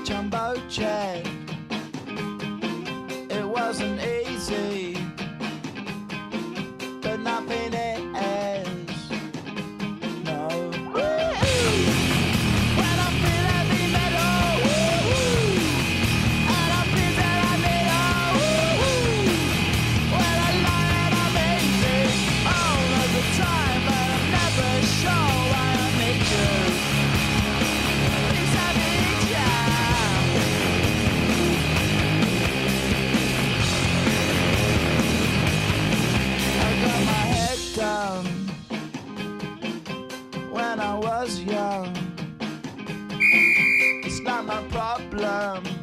Jumbo jet. It wasn't easy, but nothing is. No. When I feel heavy metal, and I feel that I need when I lie and I'm easy all of the time, but I'm never sure why I need you. Please I need you. Down when I was young. It's not my problem.